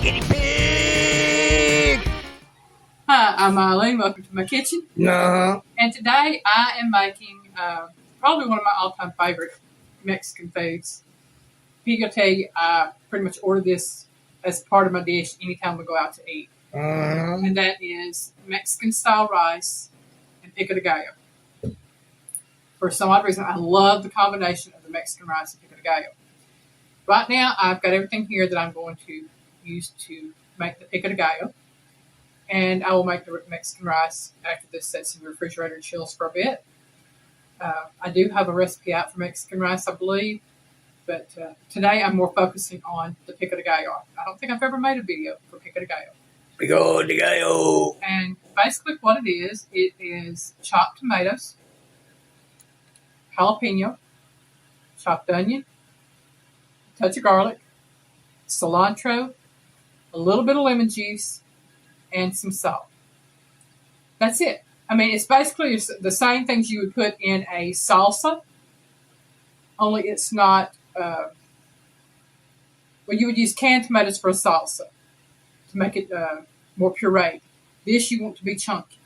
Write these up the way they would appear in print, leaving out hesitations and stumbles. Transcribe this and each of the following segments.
guinea pig! Hi, I'm Alyne. Welcome to my kitchen. No. And today I am making probably one of my all-time favorite Mexican foods. Pico de Gallo, I pretty much order this as part of my dish anytime we go out to eat. And that is Mexican-style rice and Pico de Gallo. For some odd reason, I love the combination of the Mexican rice and Pico de Gallo. Right now, I've got everything here that I'm going to use to make the Pico de Gallo. And I will make the Mexican rice after this sets in the refrigerator and chills for a bit. I do have a recipe out for Mexican rice, I believe. But today I'm more focusing on the Pico de Gallo. I don't think I've ever made a video for Pico de Gallo. Pico de Gallo. And basically what it is chopped tomatoes, jalapeno, chopped onion, a touch of garlic, cilantro, a little bit of lemon juice, and some salt. That's it. I mean, it's basically the same things you would put in a salsa, only it's not, you would use canned tomatoes for a salsa to make it more pureed. This you want to be chunky.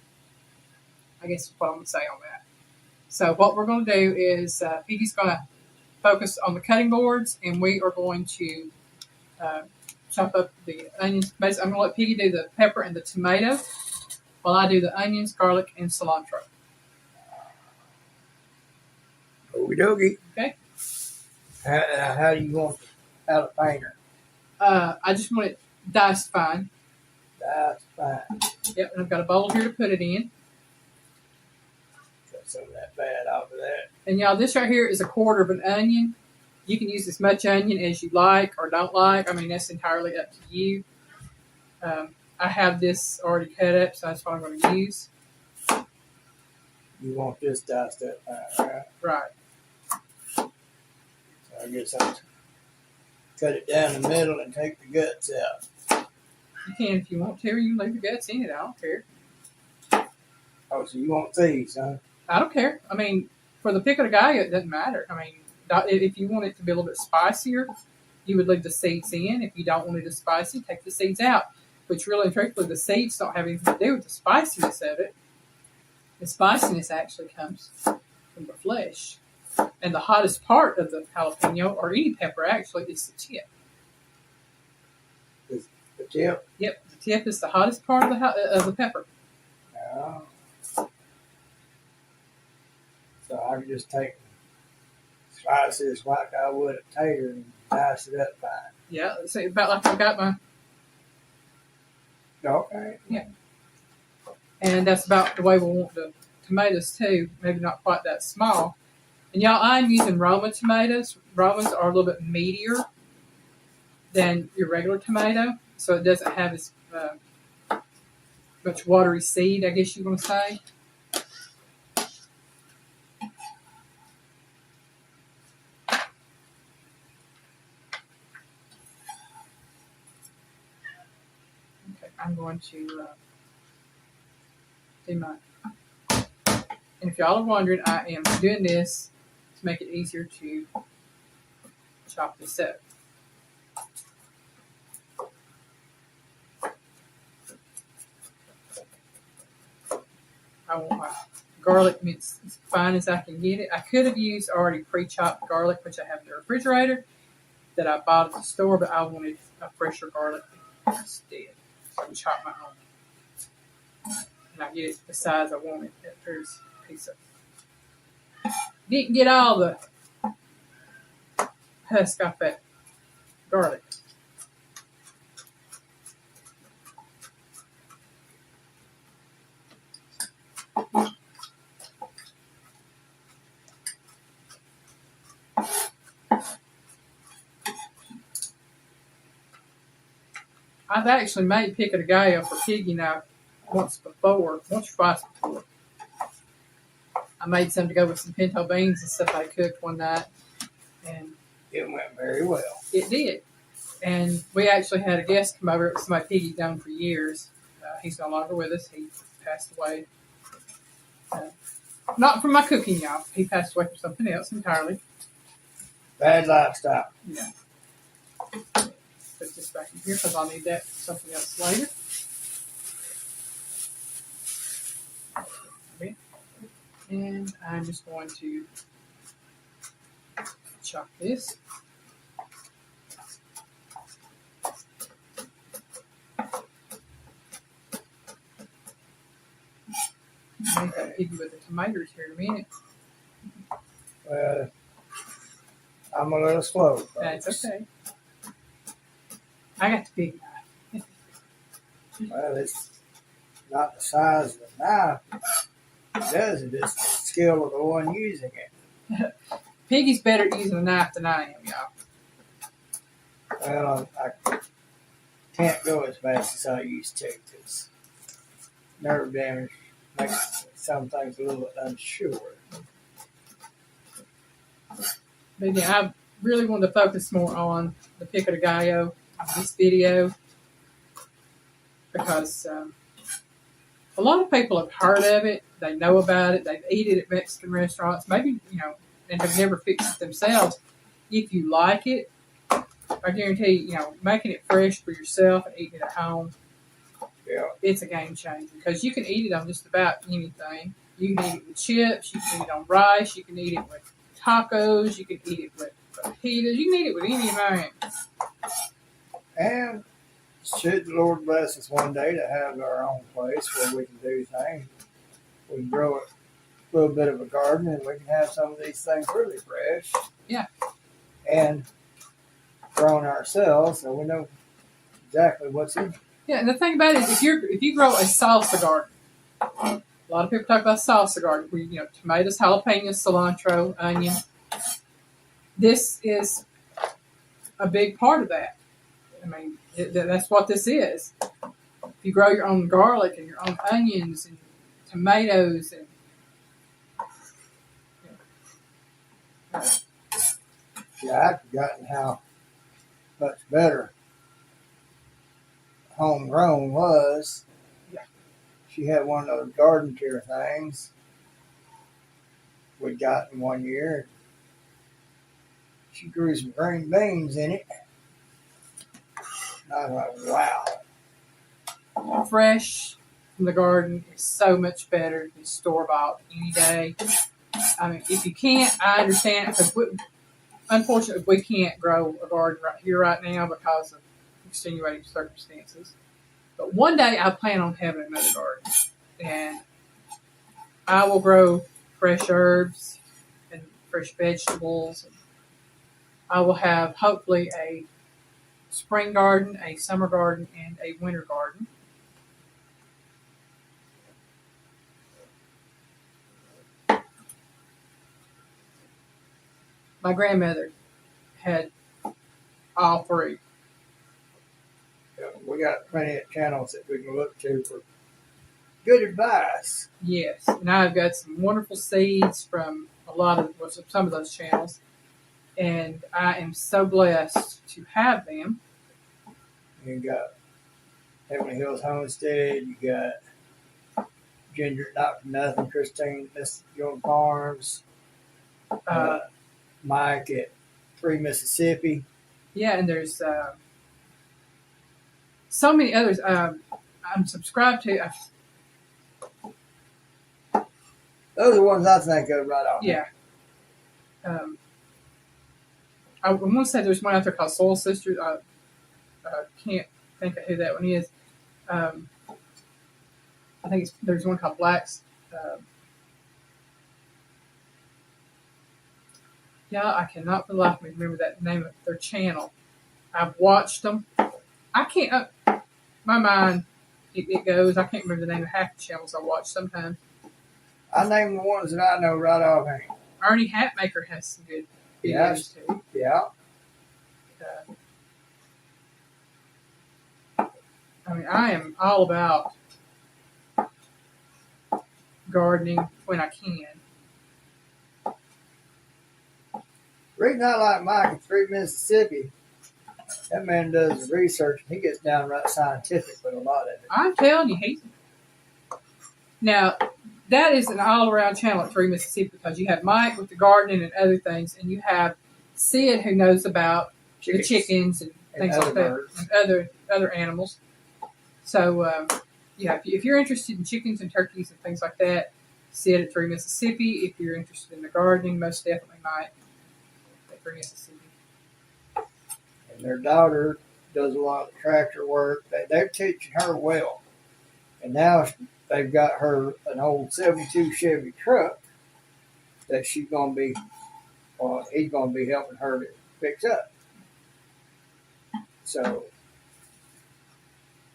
I guess is what I'm going to say on that. So what we're going to do is Piggy's going to focus on the cutting boards, and we are going to chop up the onions. Basically, I'm going to let Piggy do the pepper and the tomato while I do the onions, garlic, and cilantro. Okie dokie. Okay? How do you want the jalapeno? I just want it diced fine. That's fine. Yep, and I've got a bowl here to put it in. Got some of that fat off of that. And y'all, this right here is a quarter of an onion. You can use as much onion as you like or don't like. I mean, that's entirely up to you. I have this already cut up, so that's what I'm going to use. You want this diced up fine, right? Right. So I guess I'll cut it down the middle and take the guts out. You can if you want to, or you can leave the guts in it. I don't care. Oh, so you want these, huh? I don't care. I mean, for the Pico de Gallo, it doesn't matter. I mean, if you want it to be a little bit spicier, you would leave the seeds in. If you don't want it as spicy, take the seeds out. Which really and truthfully, the seeds don't have anything to do with the spiciness of it. The spiciness actually comes from the flesh. And the hottest part of the jalapeno, or any pepper actually, is the tip. The tip? Yep, the tip is the hottest part of the pepper. Oh. So I can just take slice this like I would a tater and dice it up fine. Yeah, see, about like I've got my... Okay. Yeah. And that's about the way we want the tomatoes too. Maybe not quite that small. And y'all, I'm using Roma tomatoes. Romas are a little bit meatier than your regular tomato, so it doesn't have as much watery seed, I guess you want to say. Okay, I'm going to do my... And if y'all are wondering, I am doing this to make it easier to chop this up. I want my garlic minced as fine as I can get it. I could have used already pre-chopped garlic, which I have in the refrigerator, that I bought at the store, but I wanted a fresher garlic instead. So I chop my own. And I get it the size I want it. There's a piece of... Didn't get all the husk off that garlic. I've actually made Pico de Gallo for Piggy now once or twice before. I made some to go with some pinto beans and stuff I cooked one night. And it went very well. It did. And we actually had a guest come over. It was somebody Piggy'd known for years. He's no longer with us. He passed away. Not from my cooking, y'all. He passed away from something else entirely. Bad lifestyle. Yeah. put this back in here because I'll need that for something else later. Okay. And I'm just going to chop this. I'll hit you with the tomatoes here in a minute. I'm a little slow. Folks. That's okay. I got the big knife. Well, it's not the size of the knife. It does. It's just the skill of the one using it. Piggy's better at using a knife than I am, y'all. Well, I can't go as fast as I used to because nerve damage makes some things a little unsure. But yeah, I really wanted to focus more on the Pico de Gallo in this video because a lot of people have heard of it. They know about it. They've eaten it at Mexican restaurants. Maybe, and have never fixed it themselves. If you like it, I guarantee you, making it fresh for yourself and eating it at home, it's a game changer because you can eat it on just about anything. You can eat it with chips. You can eat it on rice. You can eat it with tacos. You can eat it with fajitas. You can eat it with anything. And should the Lord bless us one day to have our own place where we can do things, we can grow a little bit of a garden and we can have some of these things really fresh. Yeah. And grown ourselves, so we know exactly what's in it. Yeah, and the thing about it is, if you grow a salsa garden, a lot of people talk about salsa garden, where tomatoes, jalapenos, cilantro, onion. This is a big part of that. I mean, that's what this is. If you grow your own garlic and your own onions and tomatoes and I've forgotten how much better homegrown was. Yeah. She had one of those garden tier things we got in one year. She grew some green beans in it. And I was like, wow. Fresh from the garden is so much better than store-bought any day. I mean, if you can't, I understand, because unfortunately we can't grow a garden right here right now because of extenuating circumstances. But one day I plan on having another garden, and I will grow fresh herbs and fresh vegetables. I will have hopefully a spring garden, a summer garden, and a winter garden. My grandmother had all three. We got plenty of channels that we can look to for good advice. Yes, and I've got some wonderful seeds from some of those channels, and I am so blessed to have them. You got Heavenly Hills Homestead. You got Ginger Not For Nothing, Christine, Miss Jordan Farms. Mike at 3 Mississippi. Yeah, and there's so many others. I'm subscribed to. Those are the ones I think of right off. Yeah. I want to say there's one out there called Soul Sisters. I can't think of who that one is. I think there's one called Blacks. I cannot for the life of me remember that name of their channel. I've watched them. I can't. My mind, it goes. I can't remember the name of half the channels I watch sometimes. I name the ones that I know right offhand. Ernie Hatmaker has some good videos too. Yeah. I mean, I am all about gardening when I can. The reason I like Mike at 3 Mississippi, that man does the research and he gets downright scientific with a lot of it. I'm telling you, now that is an all-around channel at 3 Mississippi because you have Mike with the gardening and other things, and you have Sid who knows about the chickens things other like that, birds. and other animals. So, if you're interested in chickens and turkeys and things like that, see it at 3 Mississippi. If you're interested in the gardening, most definitely might at 3 Mississippi. And their daughter does a lot of tractor work. They're teaching her well. And now they've got her an old 72 Chevy truck that he's going to be helping her to fix up. So,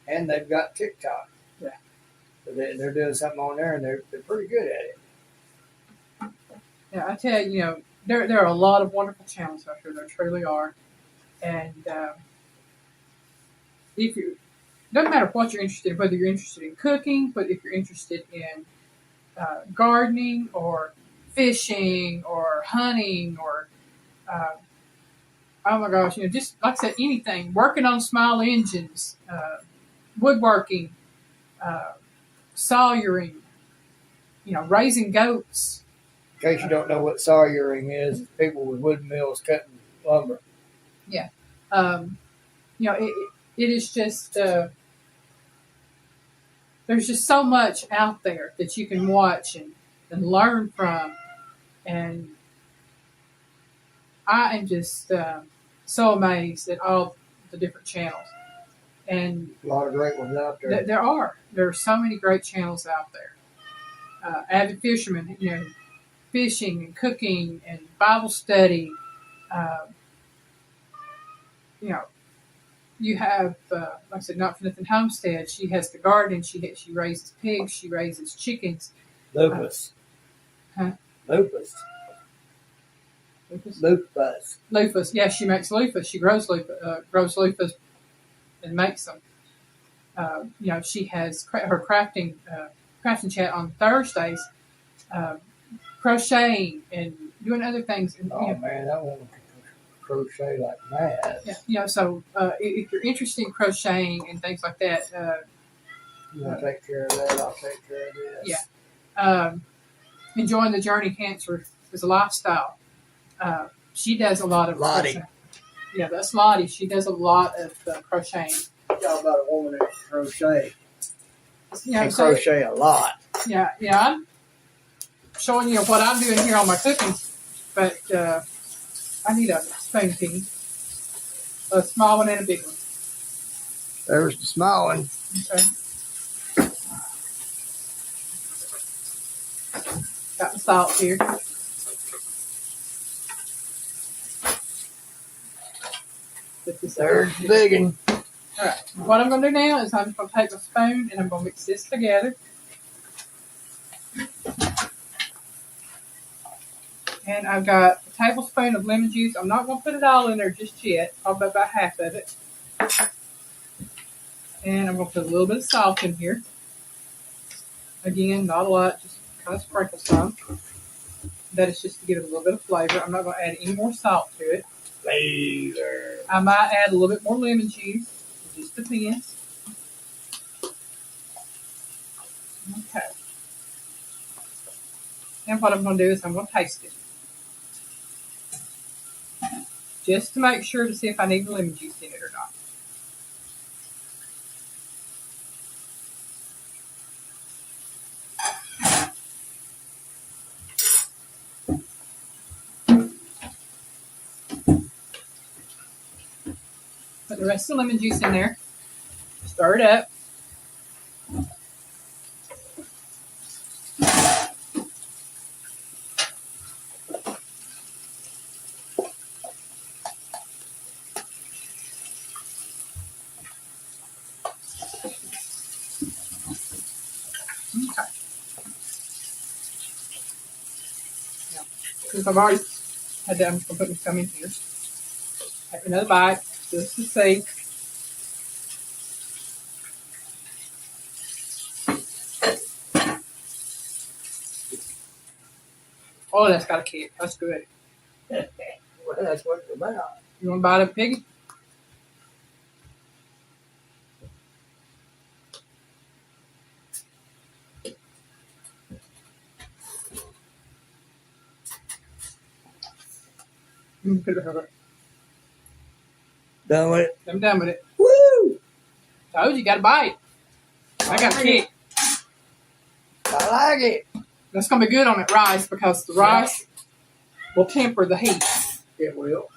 and they've got TikTok. Yeah. So they're doing something on there, and they're pretty good at it. Yeah, I tell you, there are a lot of wonderful channels out there. There truly are. And if you doesn't matter what you're interested in, whether you're interested in cooking, but if you're interested in gardening or fishing or hunting or oh my gosh, just like I said, anything, working on small engines, woodworking, sawyering, raising goats. In case you don't know what sawyering is, it's people with wooden mills cutting lumber. Yeah. It is just, there's just so much out there that you can watch and learn from. And I am just so amazed at all the different channels. And A lot of great ones out there. there are so many great channels out there. Avid fishermen, fishing and cooking and Bible study. You have, like I said, Not for Nothing Homestead. She has the garden. She raises pigs. She raises chickens. Lupus. Huh? Lupus. Lupus? Lupus. Yeah, she makes lupus. She grows lupus and makes them. She has her crafting chat on Thursdays, crocheting and doing other things. And, Man, I want to crochet like mad. Yeah, so if you're interested in crocheting and things like that, you want to take care of that, I'll take care of this. Yeah. Enjoying the journey cancer is a lifestyle. She does a lot of Lottie. crocheting. Yeah, that's Lottie. She does a lot of crocheting. Y'all about a woman that can crochet. Yeah, Crochet a lot. Yeah, I'm showing you what I'm doing here on my cooking, but I need a spoon, Piggy. A small one and a big one. There's the small one. Okay. Got the salt here. Put this over. There's the big one. All right. What I'm going to do now is I'm just going to take my spoon and I'm going to mix this together. And I've got a tablespoon of lemon juice. I'm not going to put it all in there just yet. Probably about half of it. And I'm going to put a little bit of salt in here. Again, not a lot, just kind of sprinkle some. That is just to give it a little bit of flavor. I'm not going to add any more salt to it. Flavor. I might add a little bit more lemon juice. It just depends. Okay. And what I'm going to do is I'm going to taste it. Just to make sure to see if I need lemon juice in it or not. Put the rest of the lemon juice in there. Stir it up. Okay. Now, since I've already had that, I'm just going to put some in here. Take another bite just to see. Oh, that's got a kick. That's good. Well, that's what it's about. You want to bite it, Piggy? Done with it? I'm done with it. Woo! Told you, got to bite. I got a kick. I like it. That's going to be good on that rice because the rice will temper the heat. It will.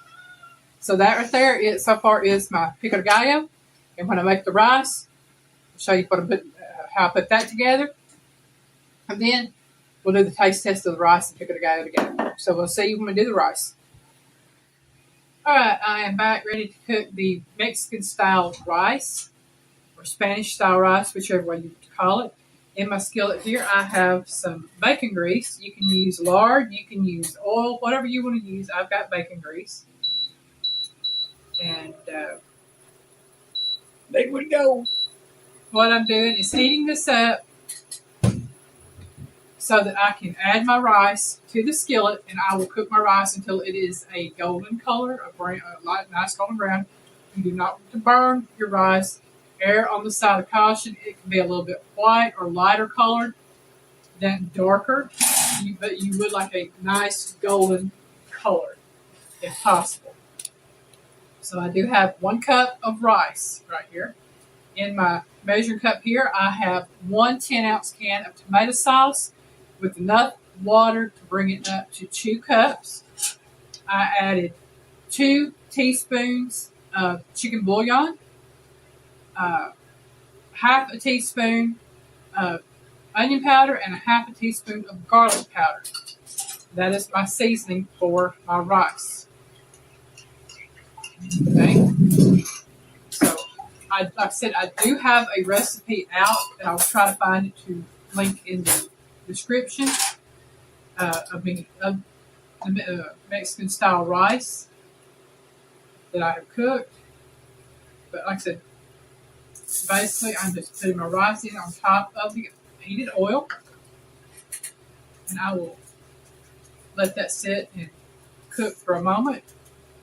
So that right there, so far is my pico de gallo. And when I make the rice, I'll show you how I put that together. And then we'll do the taste test of the rice and pico de gallo together. So we'll see when we do the rice. All right, I am back ready to cook the Mexican-style rice or Spanish-style rice, whichever way you call it. In my skillet here, I have some bacon grease. You can use lard, you can use oil, whatever you want to use. I've got bacon grease. And There we go. what I'm doing is heating this up so that I can add my rice to the skillet, and I will cook my rice until it is a golden color, a light, nice golden brown. You do not want to burn your rice. Err on the side of caution. It can be a little bit white or lighter colored than darker, but you would like a nice golden color if possible. So I do have 1 cup of rice right here. In my measuring cup here, I have 1 10-ounce can of tomato sauce with enough water to bring it up to 2 cups. I added 2 teaspoons of chicken bouillon, half a teaspoon of onion powder, and a half a teaspoon of garlic powder. That is my seasoning for my rice. Okay. So, like I said, I do have a recipe out, and I'll try to find it to link in the description of the Mexican style rice that I have cooked. But like I said, basically I'm just putting my rice in on top of the heated oil, and I will let that sit and cook for a moment.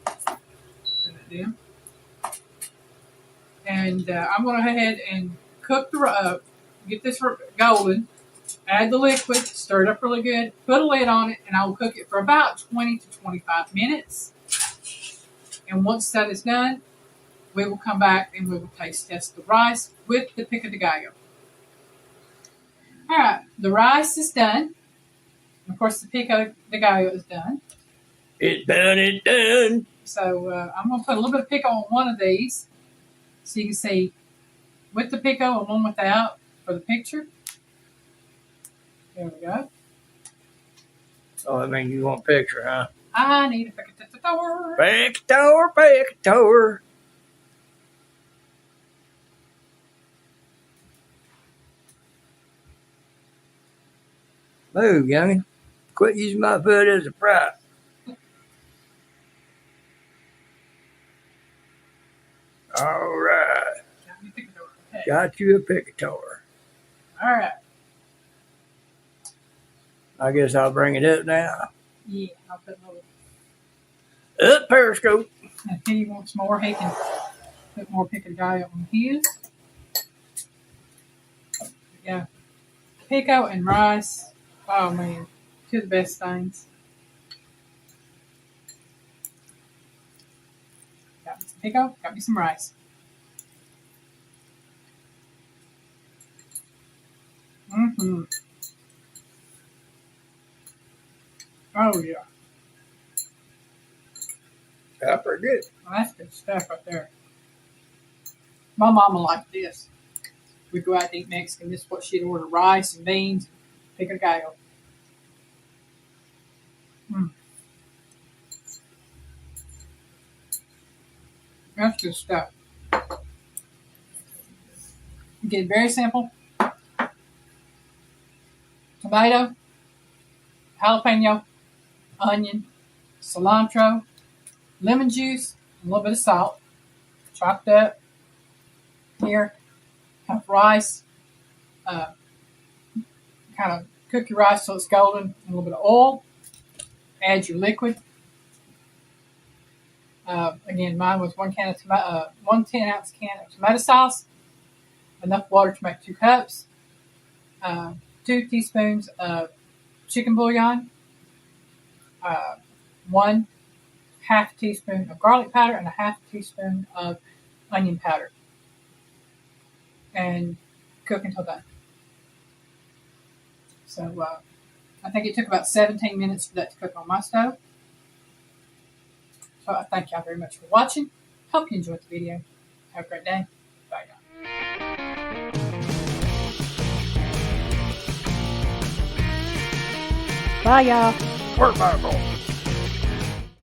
Turn that down. And I'm going to go ahead and cook get this golden. Add the liquid, stir it up really good, put a lid on it, and I will cook it for about 20 to 25 minutes. And once that is done, we will come back and we will taste test the rice with the pico de gallo. All right, the rice is done. Of course, the pico de gallo is done. It's done, it's done. So I'm going to put a little bit of pico on one of these so you can see with the pico and one without for the picture. There we go. Oh, I mean, you want a picture, huh? I need a picador. Picador, picador. Move, youngin'. Quit using my foot as a prop. All right. Okay. Got you a picador. All right. I guess I'll bring it up now. Yeah, I'll put a little. Up periscope. If he wants more, he can put more pico de gallo on his. Yeah. Pico and rice. Oh, man. 2 of the best things. Got me some pico. Got me some rice. Mm-hmm. Oh, yeah. That's pretty good. Well, that's good stuff right there. My mama liked this. We'd go out to eat Mexican. This is what she'd order: rice and beans, pico de gallo. That's good stuff. Again, very simple. Tomato, jalapeno, onion, cilantro, lemon juice, a little bit of salt, chopped up. Here, have rice. Kind of cook your rice till it's golden. A little bit of oil. Add your liquid. Again, mine was 1 10-ounce can of tomato sauce. Enough water to make 2 cups. 2 teaspoons of chicken bouillon. 1 half a teaspoon of garlic powder and a half a teaspoon of onion powder. And cook until done. So I think it took about 17 minutes for that to cook on my stove. So I thank y'all very much for watching. Hope you enjoyed the video. Have a great day. Bye, y'all. Bye, y'all. Work,